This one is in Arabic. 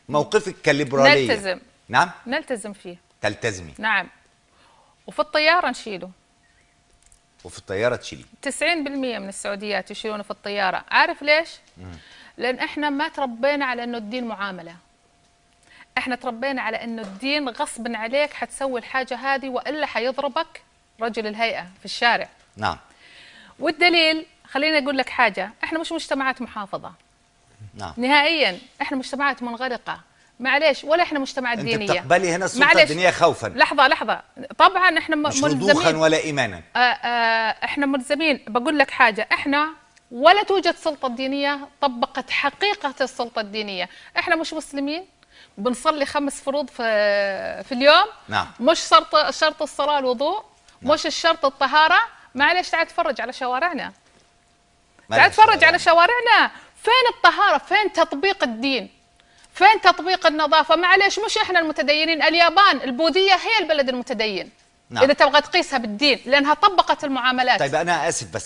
موقفك كليبراليه. نلتزم. نعم، نلتزم فيه. تلتزمي. نعم. وفي الطياره نشيله. وفي الطياره تشيلي. 90% من السعوديات يشيلونه في الطياره، عارف ليش؟ لان احنا ما تربينا على انه الدين معامله. احنا تربينا على انه الدين غصب عليك حتسوي الحاجه هذه والا حيضربك رجل الهيئه في الشارع. نعم. والدليل، خليني اقول لك حاجه، احنا مش مجتمعات محافظه. نعم. نهائيا، احنا مجتمعات منغلقه، معليش، ولا احنا مجتمعات انت دينيه. بتقبلي هنا السلطه الدينيه خوفا؟ لحظه، طبعا احنا مش ملزمين، رضوخا ولا ايمانا. احنا ملزمين. بقول لك حاجه، احنا ولا توجد سلطه دينيه طبقت حقيقه السلطه الدينيه. احنا مش مسلمين بنصلي 5 فروض في اليوم. نعم. مش شرط الصلاه الوضوء. نعم. مش الشرط الطهاره. معلش، تعال تفرج على شوارعنا. تعال تفرج على شوارعنا. فين الطهاره؟ فين تطبيق الدين؟ فين تطبيق النظافه؟ معلش، مش احنا المتدينين. اليابان البوذيه هي البلد المتدين. نعم. اذا تبغى تقيسها بالدين، لانها طبقت المعاملات. طيب انا اسف بس